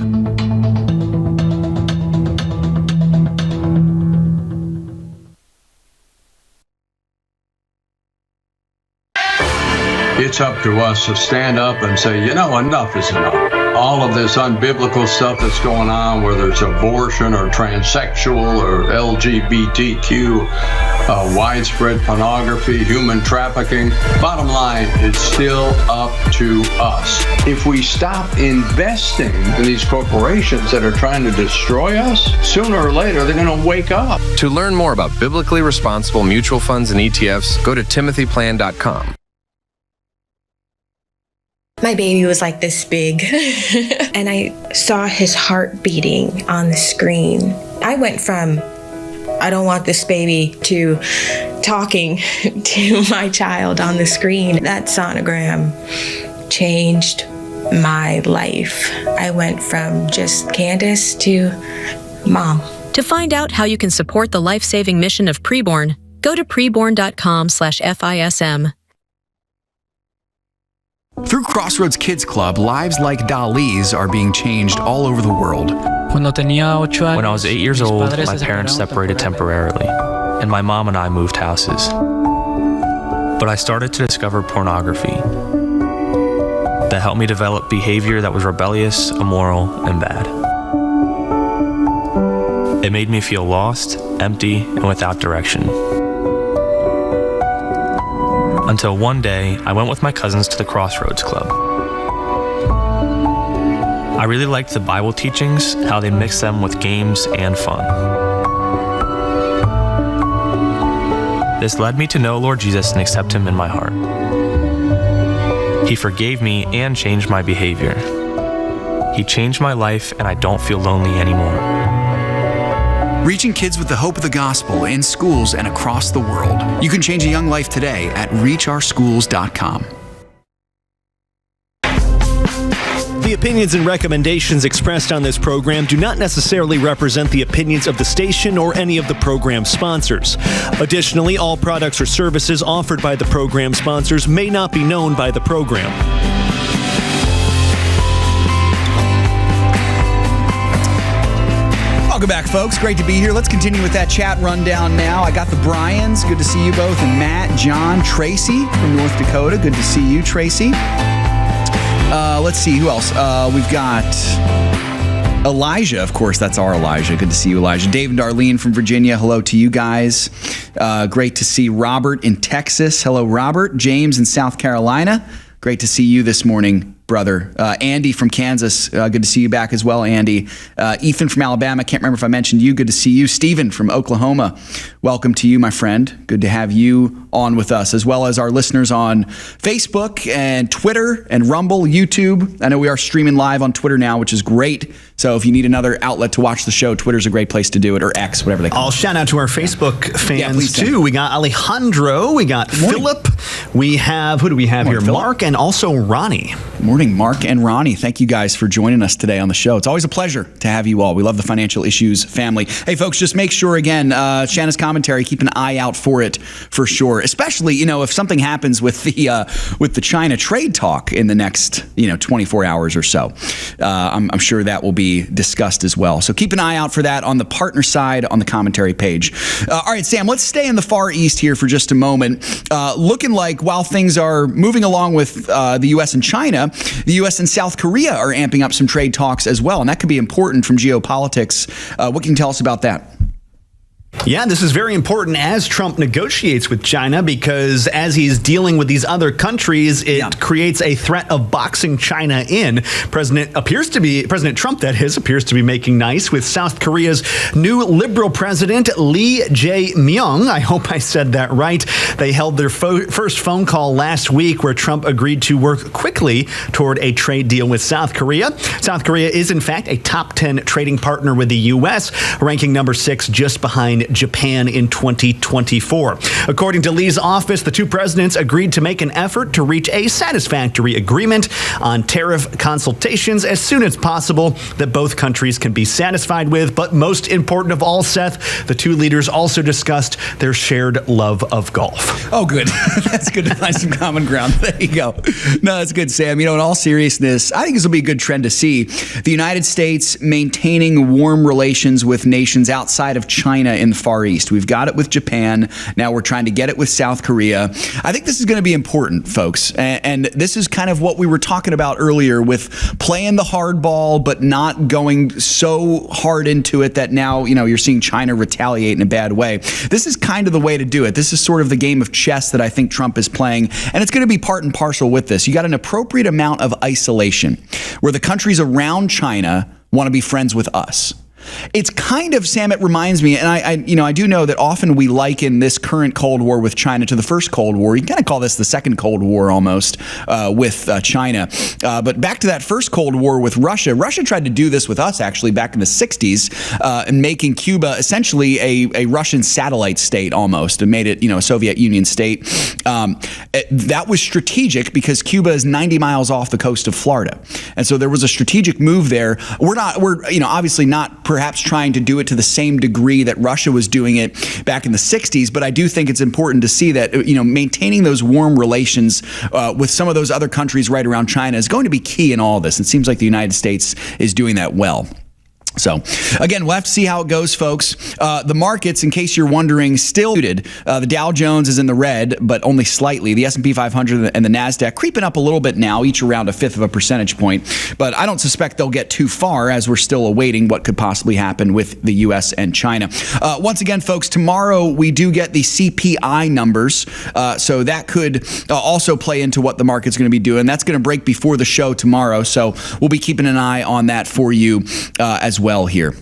It's up to us to stand up and say, enough is enough. All of this unbiblical stuff that's going on, whether it's abortion or transsexual or LGBTQ, widespread pornography, human trafficking. Bottom line, it's still up to us. If we stop investing in these corporations that are trying to destroy us, sooner or later they're going to wake up. To learn more about biblically responsible mutual funds and ETFs, go to timothyplan.com. My baby was like this big, and I saw his heart beating on the screen. I went from, I don't want this baby, to talking to my child on the screen. That sonogram changed my life. I went from just Candace to Mom. To find out how you can support the life-saving mission of Preborn, go to preborn.com/FISM. Through Crossroads Kids Club, lives like Dali's are being changed all over the world. When I was 8 years old, my parents separated temporarily, and my mom and I moved houses. But I started to discover pornography that helped me develop behavior that was rebellious, immoral, and bad. It made me feel lost, empty, and without direction. Until one day, I went with my cousins to the Crossroads Club. I really liked the Bible teachings, how they mixed them with games and fun. This led me to know Lord Jesus and accept Him in my heart. He forgave me and changed my behavior. He changed my life, and I don't feel lonely anymore. Reaching kids with the hope of the gospel in schools and across the world. You can change a young life today at reachourschools.com. The opinions and recommendations expressed on this program do not necessarily represent the opinions of the station or any of the program sponsors. Additionally, all products or services offered by the program sponsors may not be known by the program. Welcome back, folks. Great to be here. Let's continue with that chat rundown now. I got the Bryans. Good to see you both. And Matt, John, Tracy from North Dakota. Good to see you, Tracy. Let's see. Who else? We've got Elijah, of course, that's our Elijah. Good to see you, Elijah. Dave and Darlene from Virginia, hello to you guys. Great to see Robert in Texas. Hello, Robert. James in South Carolina. Great to see you this morning, brother. Andy from Kansas, good to see you back as well, Andy. Ethan from Alabama, can't remember if I mentioned you, good to see you. Stephen from Oklahoma, welcome to you, my friend. Good to have you on with us, as well as our listeners on Facebook and Twitter and Rumble, YouTube. I know we are streaming live on Twitter now, which is great. So if you need another outlet to watch the show, Twitter's a great place to do it, or X, whatever they call it. I'll shout out to our Facebook fans, too. We got Alejandro, we got Philip, we have, who do we have here? Phillip. Mark, and also Ronnie. Good morning, Mark and Ronnie. Thank you guys for joining us today on the show. It's always a pleasure to have you all. We love the Financial Issues family. Hey, folks, just make sure, again, Shanna's commentary, keep an eye out for it for sure. Especially, if something happens with the China trade talk in the next, 24 hours or so. I'm sure that will be discussed as well. So keep an eye out for that on the partner side on the commentary page. All right, Sam, let's stay in the Far East here for just a moment. Looking like while things are moving along with the U.S. and China, the U.S. and South Korea are amping up some trade talks as well, and that could be important from geopolitics. What can you tell us about that? Yeah, this is very important as Trump negotiates with China, because as he's dealing with these other countries, it creates a threat of boxing China in. President Trump, that is, appears to be making nice with South Korea's new liberal president, Lee Jae-myung. I hope I said that right. They held their first phone call last week where Trump agreed to work quickly toward a trade deal with South Korea. South Korea is, in fact, a top 10 trading partner with the U.S., ranking number 6 just behind Japan in 2024. According to Lee's office, the two presidents agreed to make an effort to reach a satisfactory agreement on tariff consultations as soon as possible that both countries can be satisfied with. But most important of all, Seth, the two leaders also discussed their shared love of golf. Oh, good. That's good to find some common ground. There you go. No, that's good, Sam. In all seriousness, I think this will be a good trend to see. The United States maintaining warm relations with nations outside of China in the Far East. We've got it with Japan. Now we're trying to get it with South Korea. I think this is going to be important, folks. And this is kind of what we were talking about earlier with playing the hard ball, but not going so hard into it that now, you're seeing China retaliate in a bad way. This is kind of the way to do it. This is sort of the game of chess that I think Trump is playing. And it's going to be part and parcel with this. You got an appropriate amount of isolation where the countries around China want to be friends with us. It's kind of, Sam, it reminds me, and I do know that often we liken this current Cold War with China to the first Cold War. You can kind of call this the second Cold War almost with China. But back to that first Cold War with Russia. Russia tried to do this with us actually back in the 60s, and making Cuba essentially a Russian satellite state almost, and made it, a Soviet Union state. That was strategic because Cuba is 90 miles off the coast of Florida. And so there was a strategic move there. We're obviously not perhaps trying to do it to the same degree that Russia was doing it back in the 60s, but I do think it's important to see that, maintaining those warm relations with some of those other countries right around China is going to be key in all this. It seems like the United States is doing that well. So, again, we'll have to see how it goes, folks. The markets, in case you're wondering, still muted. The Dow Jones is in the red, but only slightly. The S&P 500 and the NASDAQ creeping up a little bit now, each around 1/5 of a percentage point. But I don't suspect they'll get too far as we're still awaiting what could possibly happen with the U.S. and China. Once again, folks, tomorrow we do get the CPI numbers. So that could also play into what the market's going to be doing. That's going to break before the show tomorrow. So we'll be keeping an eye on that for you as well here.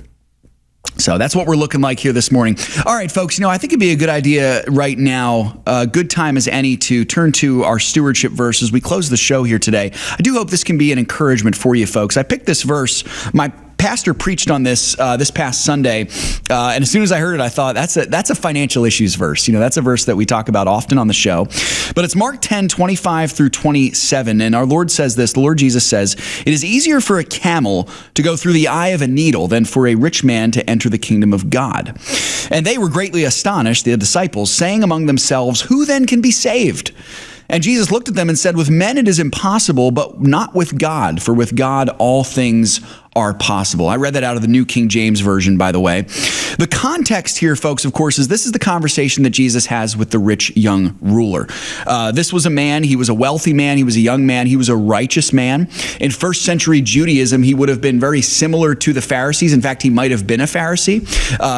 So that's what we're looking like here this morning. All right, folks, I think it'd be a good idea right now, a good time as any, to turn to our stewardship verse as we close the show here today. I do hope this can be an encouragement for you folks. I picked this verse. My pastor preached on this this past Sunday, and as soon as I heard it, I thought that's a financial issues verse. That's a verse that we talk about often on the show. But it's Mark 10:25 through 27, and our Lord says this. The Lord Jesus says, "It is easier for a camel to go through the eye of a needle than for a rich man to enter the kingdom of God." And they were greatly astonished, the disciples, saying among themselves, "Who then can be saved?" And Jesus looked at them and said, "With men it is impossible, but not with God, for with God all things are possible. I read that out of the New King James Version, by the way. The context here, folks, of course, is this is the conversation that Jesus has with the rich young ruler. This was a man. He was a wealthy man. He was a young man. He was a righteous man. In first century Judaism, he would have been very similar to the Pharisees. In fact, he might have been a Pharisee.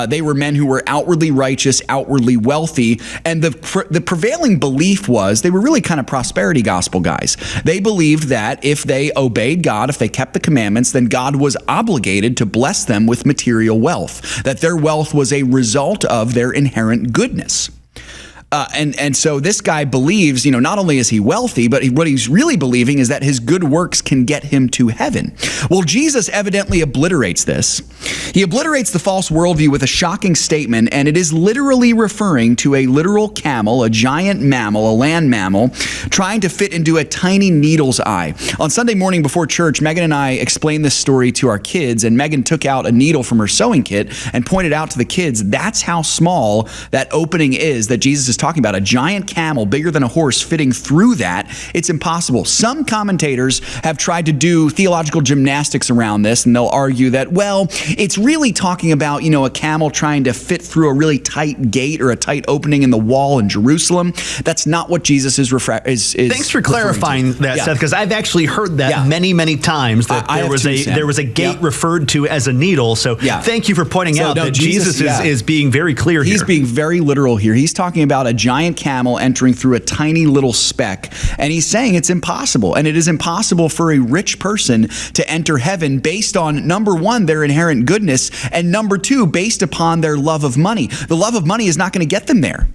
They were men who were outwardly righteous, outwardly wealthy. And the prevailing belief was they were really kind of prosperity gospel guys. They believed that if they obeyed God, if they kept the commandments, then God was obligated to bless them with material wealth, that their wealth was a result of their inherent goodness. And so this guy believes, not only is he wealthy, but what he's really believing is that his good works can get him to heaven. Well, Jesus evidently obliterates this. He obliterates the false worldview with a shocking statement, and it is literally referring to a literal camel, a giant mammal, a land mammal, trying to fit into a tiny needle's eye. On Sunday morning before church, Megan and I explained this story to our kids, and Megan took out a needle from her sewing kit and pointed out to the kids, that's how small that opening is that Jesus is talking about. A giant camel bigger than a horse fitting through that. It's impossible. Some commentators have tried to do theological gymnastics around this, and they'll argue that, well, it's really talking about, a camel trying to fit through a really tight gate or a tight opening in the wall in Jerusalem. That's not what Jesus is Thanks for clarifying that, Seth, because I've actually heard that many, many times, that there was a gate referred to as a needle. So thank you for pointing out that Jesus is being very clear here. He's being very literal here. He's talking about a giant camel entering through a tiny little speck, and he's saying it's impossible, and it is impossible for a rich person to enter heaven based on, number one, their inherent goodness, and number two, based upon their love of money. The love of money is not going to get them there.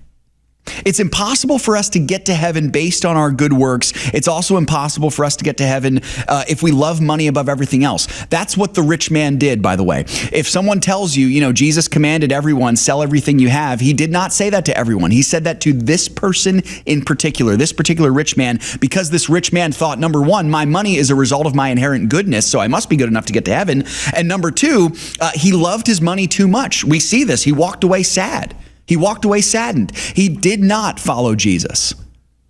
It's impossible for us to get to heaven based on our good works. It's also impossible for us to get to heaven if we love money above everything else. That's what the rich man did, by the way. If someone tells you, Jesus commanded everyone, sell everything you have, he did not say that to everyone. He said that to this person in particular, this particular rich man, because this rich man thought, number one, my money is a result of my inherent goodness, so I must be good enough to get to heaven. And number two, he loved his money too much. We see this. He walked away sad. He walked away saddened. He did not follow Jesus.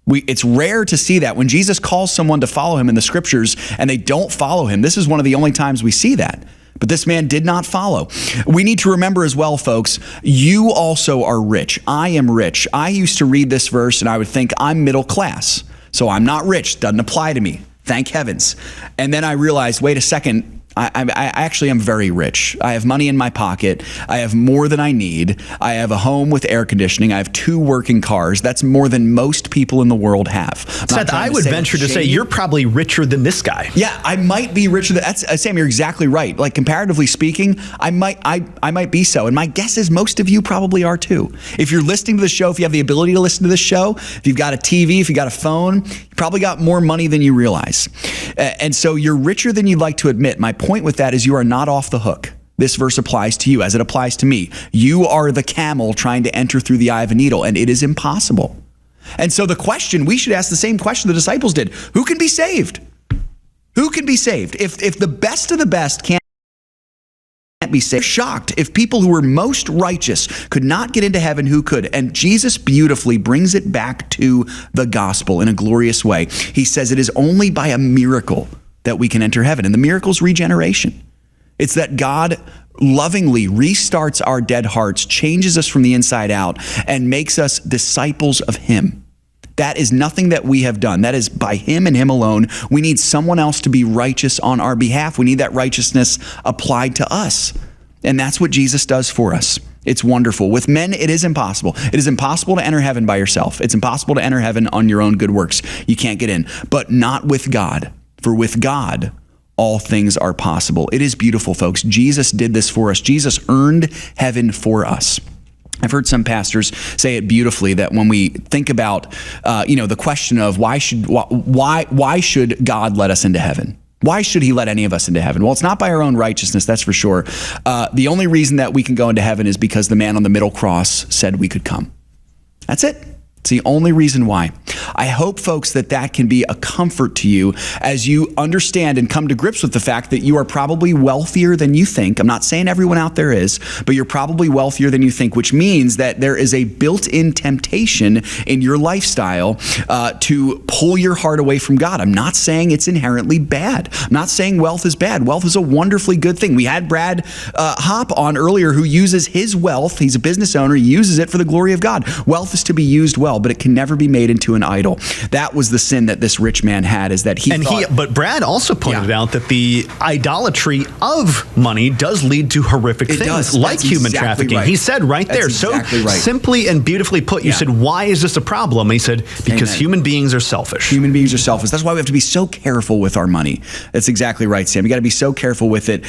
It's rare to see that. When Jesus calls someone to follow him in the scriptures and they don't follow him, this is one of the only times we see that. But this man did not follow. We need to remember as well, folks, you also are rich. I am rich. I used to read this verse and I would think I'm middle class. So I'm not rich. Doesn't apply to me. Thank heavens. And then I realized, wait a second, I actually am very rich. I have money in my pocket. I have more than I need. I have a home with air conditioning. I have 2 working cars. That's more than most people in the world have. Seth, I would venture to say you're probably richer than this guy. Yeah, I might be richer than Sam, you're exactly right. Like, comparatively speaking, I might be so. And my guess is most of you probably are too. If you're listening to the show, if you have the ability to listen to this show, if you've got a TV, if you've got a phone, you probably got more money than you realize. And so you're richer than you'd like to admit. My point with that is you are not off the hook. This verse applies to you as it applies to me. You are the camel trying to enter through the eye of a needle, and it is impossible. And so the question, we should ask the same question the disciples did. Who can be saved? Who can be saved? If the best of the best can't be saved, shocked if people who were most righteous could not get into heaven, who could? And Jesus beautifully brings it back to the gospel in a glorious way. He says it is only by a miracle that we can enter heaven. And the miracle is regeneration. It's that God lovingly restarts our dead hearts, changes us from the inside out, and makes us disciples of him. That is nothing that we have done. That is by him and him alone. We need someone else to be righteous on our behalf. We need that righteousness applied to us. And that's what Jesus does for us. It's wonderful. With men, it is impossible. It is impossible to enter heaven by yourself. It's impossible to enter heaven on your own good works. You can't get in. But not with God. For with God, all things are possible. It is beautiful, folks. Jesus did this for us. Jesus earned heaven for us. I've heard some pastors say it beautifully that when we think about, the question of why should God let us into heaven? Why should he let any of us into heaven? Well, it's not by our own righteousness, that's for sure. The only reason that we can go into heaven is because the man on the middle cross said we could come. That's it. It's the only reason why. I hope, folks, that can be a comfort to you as you understand and come to grips with the fact that you are probably wealthier than you think. I'm not saying everyone out there is, but you're probably wealthier than you think, which means that there is a built-in temptation in your lifestyle to pull your heart away from God. I'm not saying it's inherently bad. I'm not saying wealth is bad. Wealth is a wonderfully good thing. We had Brad Hopp on earlier, who uses his wealth. He's a business owner. He uses it for the glory of God. Wealth is to be used well, but it can never be made into an idol. That was the sin that this rich man had, is that but Brad also pointed out that the idolatry of money does lead to horrific things, like human trafficking. He said there, simply and beautifully put, you said, why is this a problem? And he said, because human beings are selfish. Human beings are selfish. That's why we have to be so careful with our money. That's exactly right, Sam. You got to be so careful with it.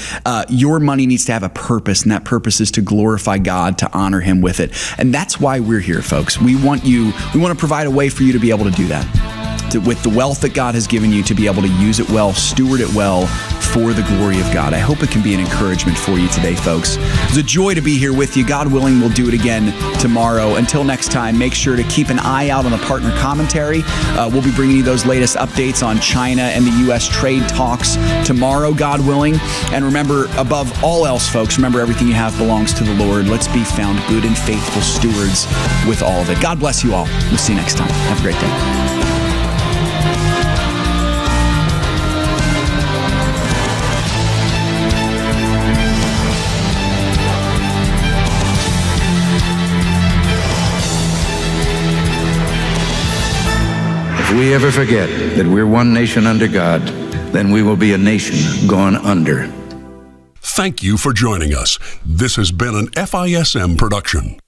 Your money needs to have a purpose, and that purpose is to glorify God, to honor him with it. And that's why we're here, folks. We want to provide a way for you to be able to do that. With the wealth that God has given you, to be able to use it well, steward it well for the glory of God. I hope it can be an encouragement for you today, folks. It's a joy to be here with you. God willing, we'll do it again tomorrow. Until next time, make sure to keep an eye out on the partner commentary. We'll be bringing you those latest updates on China and the U.S. trade talks tomorrow, God willing. And remember, above all else, folks, remember everything you have belongs to the Lord. Let's be found good and faithful stewards with all of it. God bless you all. We'll see you next time. Have a great day. If we ever forget that we're one nation under God, then we will be a nation gone under. Thank you for joining us. This has been an FISM production.